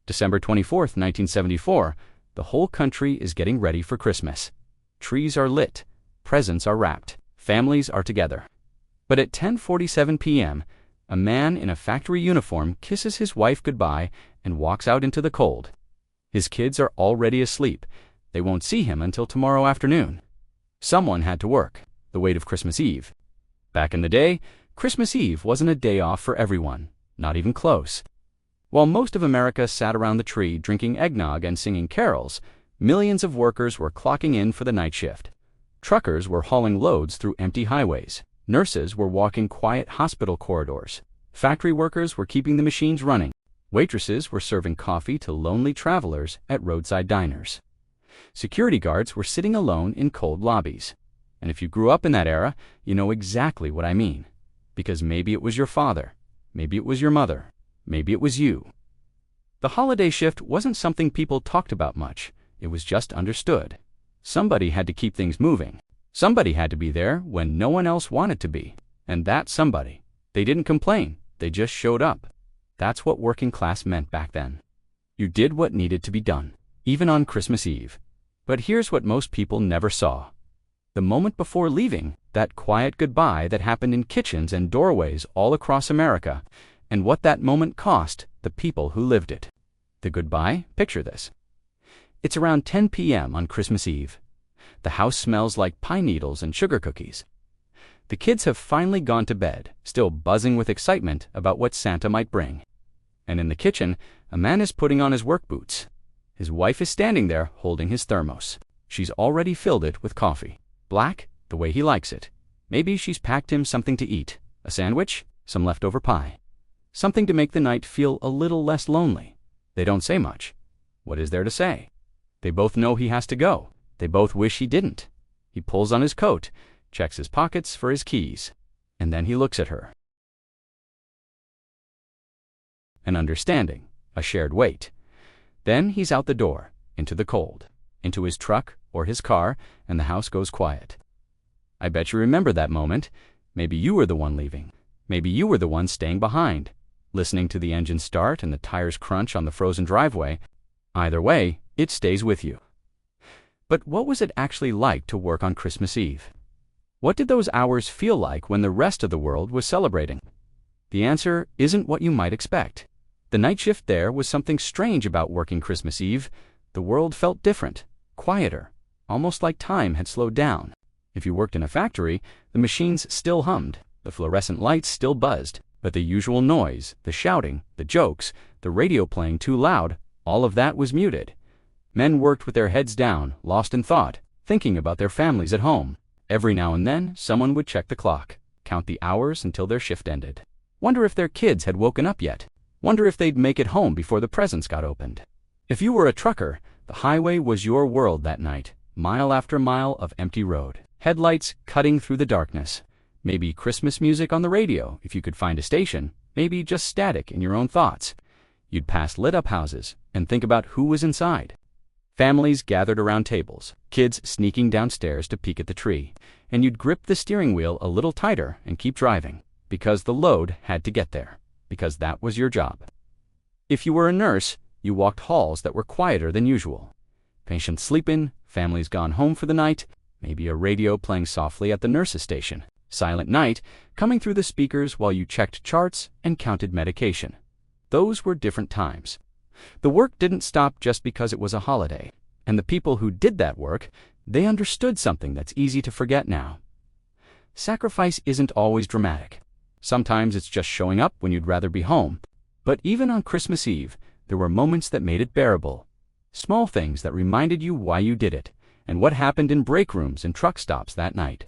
December 24th, 1974, the whole country is getting ready for Christmas. Trees are lit, presents are wrapped, families are together. But at 10:47 p.m., a man in a factory uniform kisses his wife goodbye and walks out into the cold. His kids are already asleep. They won't see him until tomorrow afternoon. Someone had to work, the weight of Christmas Eve. Back in the day, Christmas Eve wasn't a day off for everyone, not even close. While most of America sat around the tree drinking eggnog and singing carols, millions of workers were clocking in for the night shift. Truckers were hauling loads through empty highways. Nurses were walking quiet hospital corridors. Factory workers were keeping the machines running. Waitresses were serving coffee to lonely travelers at roadside diners. Security guards were sitting alone in cold lobbies. And if you grew up in that era, you know exactly what I mean. Because maybe it was your father, maybe it was your mother, maybe it was you. The holiday shift wasn't something people talked about much. It was just understood. Somebody had to keep things moving. Somebody had to be there when no one else wanted to be. And that somebody. They didn't complain. They just showed up. That's what working class meant back then. You did what needed to be done, even on Christmas Eve. But here's what most people never saw. The moment before leaving, that quiet goodbye that happened in kitchens and doorways all across America, and what that moment cost the people who lived it. The goodbye, picture this. It's around 10 p.m. on Christmas Eve. The house smells like pine needles and sugar cookies. The kids have finally gone to bed, still buzzing with excitement about what Santa might bring. And in the kitchen, a man is putting on his work boots. His wife is standing there holding his thermos. She's already filled it with coffee. Black, the way he likes it. Maybe she's packed him something to eat. A sandwich, some leftover pie. Something to make the night feel a little less lonely. They don't say much. What is there to say? They both know he has to go. They both wish he didn't. He pulls on his coat, checks his pockets for his keys, and then he looks at her. An understanding, a shared weight. Then he's out the door, into the cold, into his truck or his car, and the house goes quiet. I bet you remember that moment. Maybe you were the one leaving. Maybe you were the one staying behind, listening to the engine start and the tires crunch on the frozen driveway. Either way, it stays with you. But what was it actually like to work on Christmas Eve? What did those hours feel like when the rest of the world was celebrating? The answer isn't what you might expect. The night shift there was something strange about working Christmas Eve. The world felt different, quieter, almost like time had slowed down. If you worked in a factory, the machines still hummed, the fluorescent lights still buzzed, but the usual noise, the shouting, the jokes, the radio playing too loud, all of that was muted. Men worked with their heads down, lost in thought, thinking about their families at home. Every now and then, someone would check the clock, count the hours until their shift ended. Wonder if their kids had woken up yet. Wonder if they'd make it home before the presents got opened. If you were a trucker, the highway was your world that night. Mile after mile of empty road. Headlights cutting through the darkness. Maybe Christmas music on the radio, if you could find a station. Maybe just static in your own thoughts. You'd pass lit-up houses and think about who was inside. Families gathered around tables, kids sneaking downstairs to peek at the tree, and you'd grip the steering wheel a little tighter and keep driving, because the load had to get there, because that was your job. If you were a nurse, you walked halls that were quieter than usual. Patients sleeping, families gone home for the night, maybe a radio playing softly at the nurse's station. Silent night, coming through the speakers while you checked charts and counted medication. Those were different times. The work didn't stop just because it was a holiday. And the people who did that work, they understood something that's easy to forget now. Sacrifice isn't always dramatic. Sometimes it's just showing up when you'd rather be home. But even on Christmas Eve, there were moments that made it bearable. Small things that reminded you why you did it, and what happened in break rooms and truck stops that night.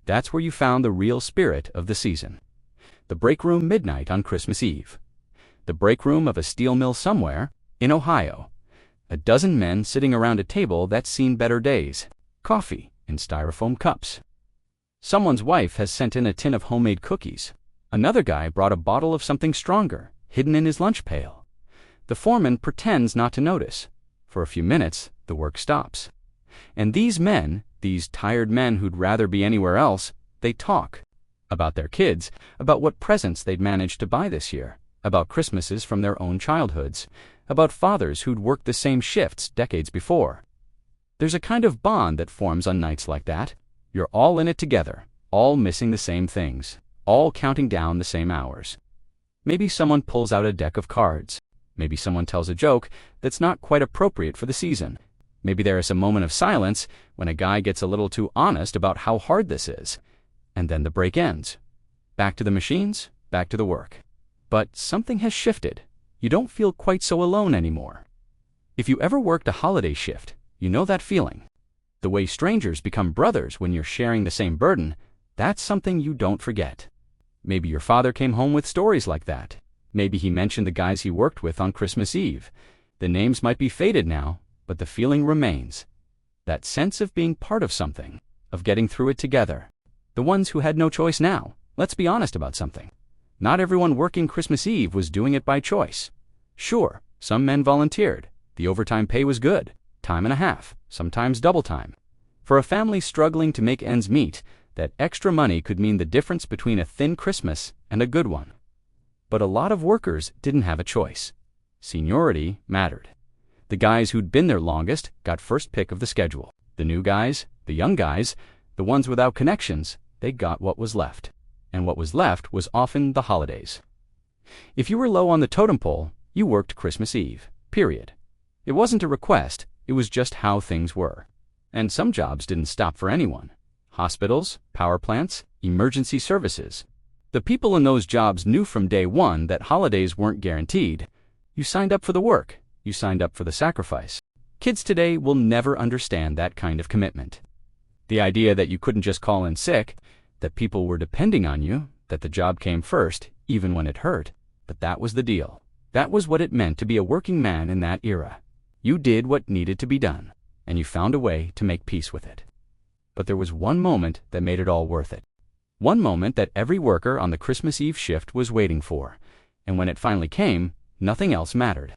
That's where you found the real spirit of the season. The break room midnight on Christmas Eve. The break room of a steel mill somewhere in Ohio. A dozen men sitting around a table that's seen better days. Coffee in styrofoam cups. Someone's wife has sent in a tin of homemade cookies. Another guy brought a bottle of something stronger, hidden in his lunch pail. The foreman pretends not to notice. For a few minutes, the work stops. And these men, these tired men who'd rather be anywhere else, they talk. About their kids, about what presents they'd managed to buy this year, about Christmases from their own childhoods, about fathers who'd worked the same shifts decades before. There's a kind of bond that forms on nights like that. You're all in it together, all missing the same things, all counting down the same hours. Maybe someone pulls out a deck of cards. Maybe someone tells a joke that's not quite appropriate for the season. Maybe there is a moment of silence when a guy gets a little too honest about how hard this is. And then the break ends. Back to the machines, back to the work. But something has shifted. You don't feel quite so alone anymore. If you ever worked a holiday shift, you know that feeling. The way strangers become brothers when you're sharing the same burden, that's something you don't forget. Maybe your father came home with stories like that. Maybe he mentioned the guys he worked with on Christmas Eve. The names might be faded now, but the feeling remains. That sense of being part of something, of getting through it together. The ones who had no choice now. Let's be honest about something. Not everyone working Christmas Eve was doing it by choice. Sure, some men volunteered. The overtime pay was good. Time and a half, sometimes double time. For a family struggling to make ends meet, that extra money could mean the difference between a thin Christmas and a good one. But a lot of workers didn't have a choice. Seniority mattered. The guys who'd been there longest got first pick of the schedule. The new guys, the young guys, the ones without connections, they got what was left. And what was left was often the holidays. If you were low on the totem pole, you worked Christmas Eve, period. It wasn't a request, it was just how things were. And some jobs didn't stop for anyone. Hospitals, power plants, emergency services. The people in those jobs knew from day one that holidays weren't guaranteed. You signed up for the work. You signed up for the sacrifice. Kids today will never understand that kind of commitment. The idea that you couldn't just call in sick, that people were depending on you, that the job came first, even when it hurt. But that was the deal. That was what it meant to be a working man in that era. You did what needed to be done, and you found a way to make peace with it. But there was one moment that made it all worth it. One moment that every worker on the Christmas Eve shift was waiting for, and when it finally came, nothing else mattered.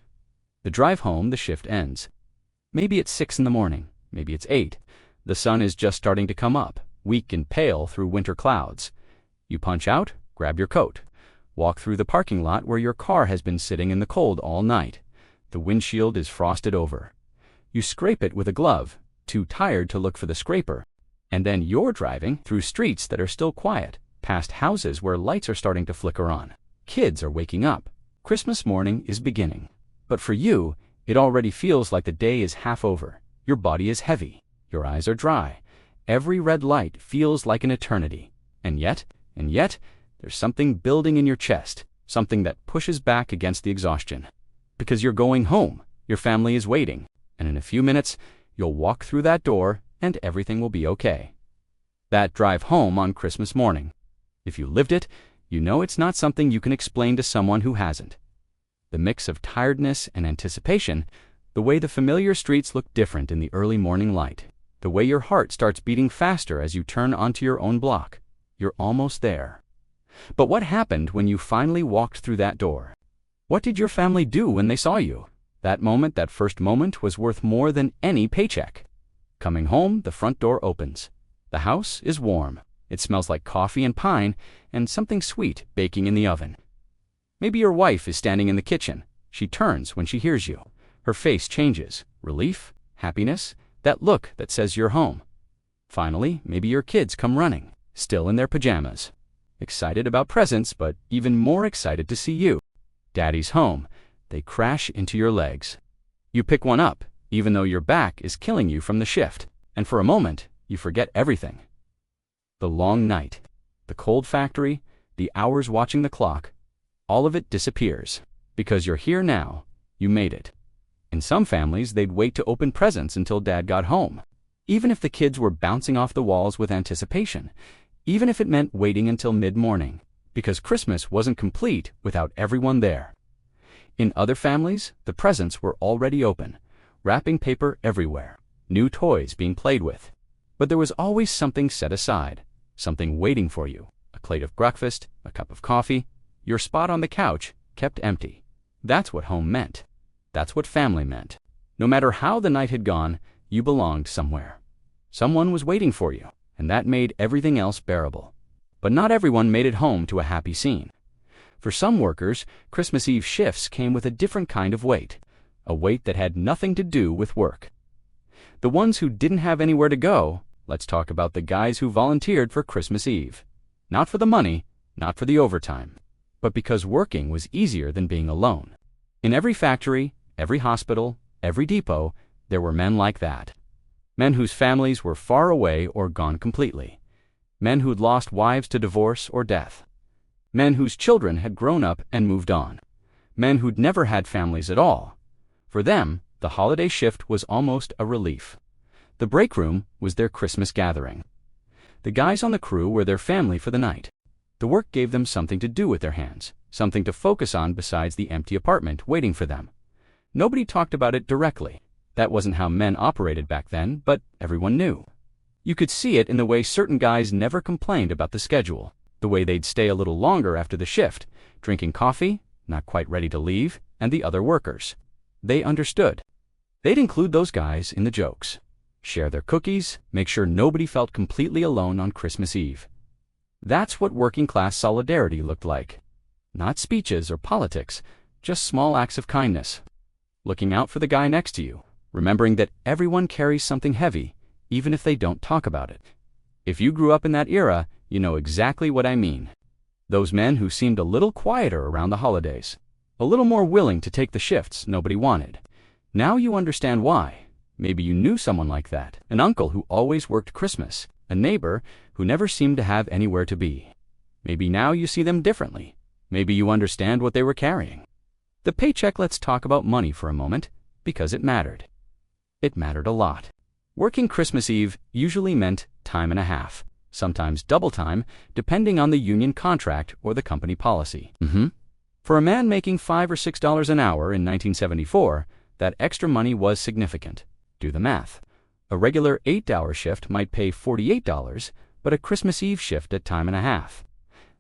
The drive home, the shift ends. Maybe it's 6 in the morning, maybe it's 8. The sun is just starting to come up, weak and pale through winter clouds. You punch out, grab your coat, walk through the parking lot where your car has been sitting in the cold all night. The windshield is frosted over. You scrape it with a glove, too tired to look for the scraper. And then you're driving through streets that are still quiet, past houses where lights are starting to flicker on. Kids are waking up. Christmas morning is beginning. But for you, it already feels like the day is half over. Your body is heavy. Your eyes are dry. Every red light feels like an eternity. And yet, there's something building in your chest, something that pushes back against the exhaustion. Because you're going home. Your family is waiting. And in a few minutes, you'll walk through that door and everything will be okay. That drive home on Christmas morning. If you lived it, you know it's not something you can explain to someone who hasn't. The mix of tiredness and anticipation, the way the familiar streets look different in the early morning light, the way your heart starts beating faster as you turn onto your own block. You're almost there. But what happened when you finally walked through that door? What did your family do when they saw you? That moment, that first moment, was worth more than any paycheck. Coming home, the front door opens. The house is warm. It smells like coffee and pine and something sweet baking in the oven. Maybe your wife is standing in the kitchen. She turns when she hears you. Her face changes. Relief, happiness, that look that says you're home. Finally, maybe your kids come running, still in their pajamas. Excited about presents, but even more excited to see you. Daddy's home. They crash into your legs. You pick one up, even though your back is killing you from the shift, and for a moment, you forget everything. The long night, the cold factory, the hours watching the clock, all of it disappears. Because you're here now, you made it. In some families, they'd wait to open presents until Dad got home, even if the kids were bouncing off the walls with anticipation, even if it meant waiting until mid-morning, because Christmas wasn't complete without everyone there. In other families, the presents were already open, wrapping paper everywhere, new toys being played with. But there was always something set aside, something waiting for you, a plate of breakfast, a cup of coffee, your spot on the couch kept empty. That's what home meant. That's what family meant. No matter how the night had gone, you belonged somewhere. Someone was waiting for you, and that made everything else bearable. But not everyone made it home to a happy scene. For some workers, Christmas Eve shifts came with a different kind of weight. a weight that had nothing to do with work. The ones who didn't have anywhere to go, let's talk about the guys who volunteered for Christmas Eve. Not for the money, not for the overtime, but because working was easier than being alone. In every factory, every hospital, every depot, there were men like that. Men whose families were far away or gone completely. Men who'd lost wives to divorce or death. Men whose children had grown up and moved on. Men who'd never had families at all. For them, the holiday shift was almost a relief. The break room was their Christmas gathering. The guys on the crew were their family for the night. The work gave them something to do with their hands, something to focus on besides the empty apartment waiting for them. Nobody talked about it directly. That wasn't how men operated back then, but everyone knew. You could see it in the way certain guys never complained about the schedule, the way they'd stay a little longer after the shift, drinking coffee, not quite ready to leave, and the other workers. They understood. They'd include those guys in the jokes, share their cookies, make sure nobody felt completely alone on Christmas Eve. That's what working-class solidarity looked like. Not speeches or politics, just small acts of kindness. Looking out for the guy next to you, remembering that everyone carries something heavy, even if they don't talk about it. If you grew up in that era, you know exactly what I mean. Those men who seemed a little quieter around the holidays, a little more willing to take the shifts nobody wanted. Now you understand why. Maybe you knew someone like that, an uncle who always worked Christmas, a neighbor who never seemed to have anywhere to be. Maybe now you see them differently. Maybe you understand what they were carrying. The paycheck, let's talk about money for a moment, because it mattered. It mattered a lot. Working Christmas Eve usually meant time and a half, sometimes double time, depending on the union contract or the company policy. For a man making $5 or $6 an hour in 1974, that extra money was significant. Do the math. A regular 8-hour shift might pay $48, but a Christmas Eve shift at time and a half.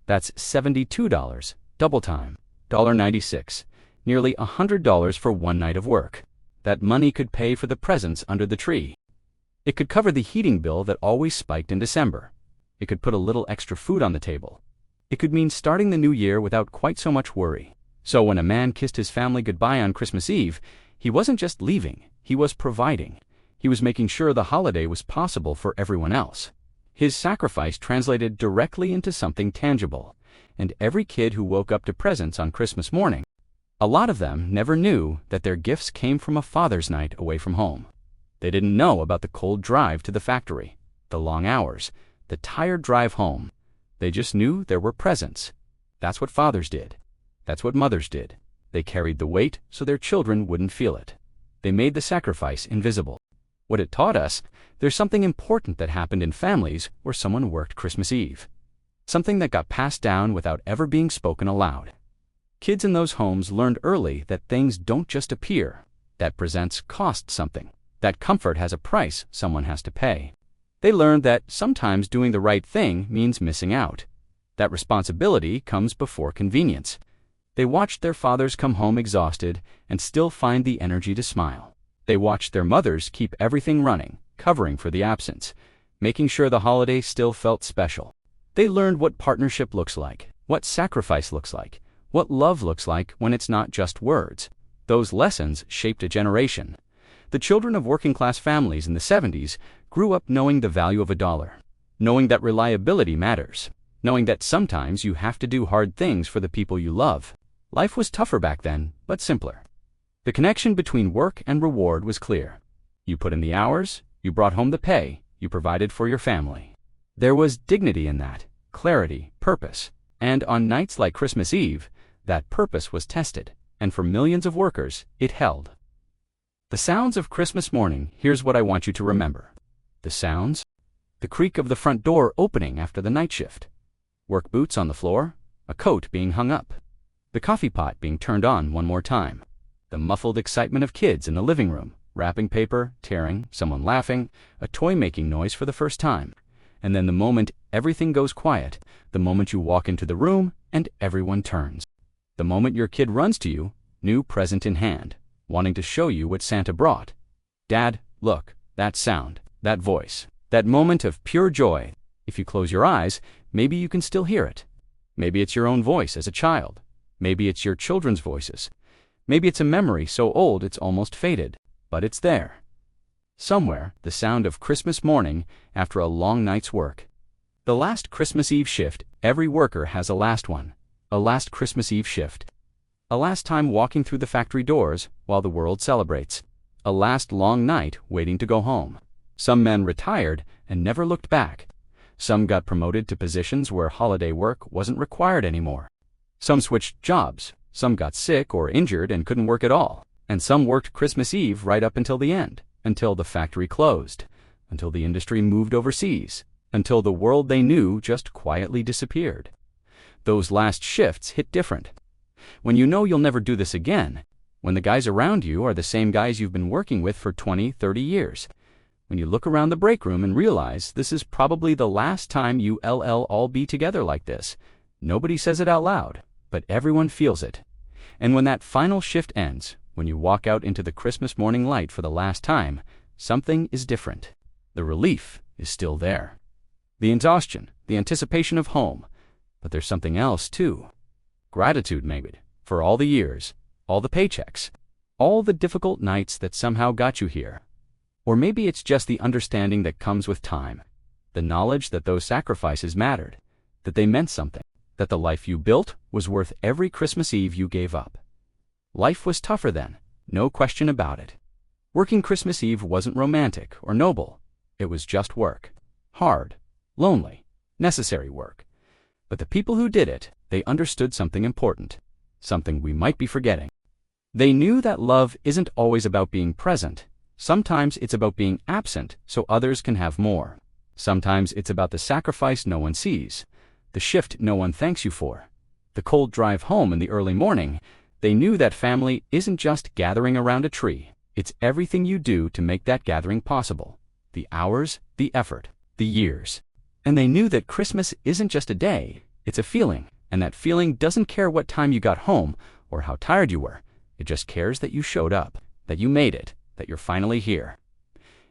That's $72, double time, $1.96, nearly $100 for one night of work. That money could pay for the presents under the tree. It could cover the heating bill that always spiked in December. It could put a little extra food on the table. It could mean starting the new year without quite so much worry. So when a man kissed his family goodbye on Christmas Eve, he wasn't just leaving, he was providing. He was making sure the holiday was possible for everyone else. His sacrifice translated directly into something tangible, and every kid who woke up to presents on Christmas morning, a lot of them never knew that their gifts came from a father's night away from home. They didn't know about the cold drive to the factory, the long hours, the tired drive home. They just knew there were presents. That's what fathers did. That's what mothers did. They carried the weight so their children wouldn't feel it. They made the sacrifice invisible. What it taught us, there's something important that happened in families where someone worked Christmas Eve. Something that got passed down without ever being spoken aloud. Kids in those homes learned early that things don't just appear. That presents cost something. That comfort has a price someone has to pay. They learned that sometimes doing the right thing means missing out. That responsibility comes before convenience. They watched their fathers come home exhausted and still find the energy to smile. They watched their mothers keep everything running, covering for the absence, making sure the holiday still felt special. They learned what partnership looks like, what sacrifice looks like, what love looks like when it's not just words. Those lessons shaped a generation. The children of working-class families in the 70s grew up knowing the value of a dollar, knowing that reliability matters, knowing that sometimes you have to do hard things for the people you love. Life was tougher back then, but simpler. The connection between work and reward was clear. You put in the hours, you brought home the pay, you provided for your family. There was dignity in that, clarity, purpose, and on nights like Christmas Eve, that purpose was tested, and for millions of workers, it held. The sounds of Christmas morning, here's what I want you to remember. The sounds? The creak of the front door opening after the night shift. Work boots on the floor, a coat being hung up. The coffee pot being turned on one more time. The muffled excitement of kids in the living room, wrapping paper, tearing, someone laughing, a toy-making noise for the first time. And then the moment everything goes quiet, the moment you walk into the room and everyone turns. The moment your kid runs to you, new present in hand, wanting to show you what Santa brought. Dad, look, that sound, that voice, that moment of pure joy. If you close your eyes, maybe you can still hear it. Maybe it's your own voice as a child. Maybe it's your children's voices. Maybe it's a memory so old it's almost faded, but it's there. Somewhere, the sound of Christmas morning after a long night's work. The last Christmas Eve shift, every worker has a last one. A last Christmas Eve shift. A last time walking through the factory doors while the world celebrates. A last long night waiting to go home. Some men retired and never looked back. Some got promoted to positions where holiday work wasn't required anymore. Some switched jobs. Some got sick or injured and couldn't work at all. And some worked Christmas Eve right up until the end, until the factory closed, until the industry moved overseas, until the world they knew just quietly disappeared. Those last shifts hit different. When you know you'll never do this again, when the guys around you are the same guys you've been working with for 20, 30 years, when you look around the break room and realize this is probably the last time you all be together like this. Nobody says it out loud, but everyone feels it. And when that final shift ends, when you walk out into the Christmas morning light for the last time, something is different. The relief is still there. The exhaustion, the anticipation of home. But there's something else too. Gratitude, maybe, for all the years, all the paychecks, all the difficult nights that somehow got you here. Or maybe it's just the understanding that comes with time, the knowledge that those sacrifices mattered, that they meant something, that the life you built was worth every Christmas Eve you gave up. Life was tougher then, no question about it. Working Christmas Eve wasn't romantic or noble. It was just work. Hard, lonely, necessary work. But the people who did it, they understood something important, something we might be forgetting. They knew that love isn't always about being present. Sometimes it's about being absent so others can have more. Sometimes it's about the sacrifice no one sees, the shift no one thanks you for, the cold drive home in the early morning. They knew that family isn't just gathering around a tree. It's everything you do to make that gathering possible. The hours, the effort, the years. And they knew that Christmas isn't just a day, it's a feeling. And that feeling doesn't care what time you got home or how tired you were. It just cares that you showed up, that you made it, that you're finally here.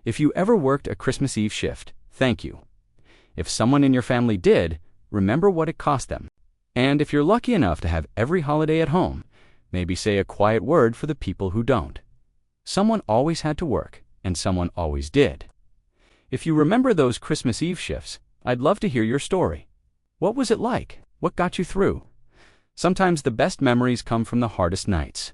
If you ever worked a Christmas Eve shift, thank you. If someone in your family did, remember what it cost them. And if you're lucky enough to have every holiday at home, maybe say a quiet word for the people who don't. Someone always had to work, and someone always did. If you remember those Christmas Eve shifts, I'd love to hear your story. What was it like? What got you through? Sometimes the best memories come from the hardest nights.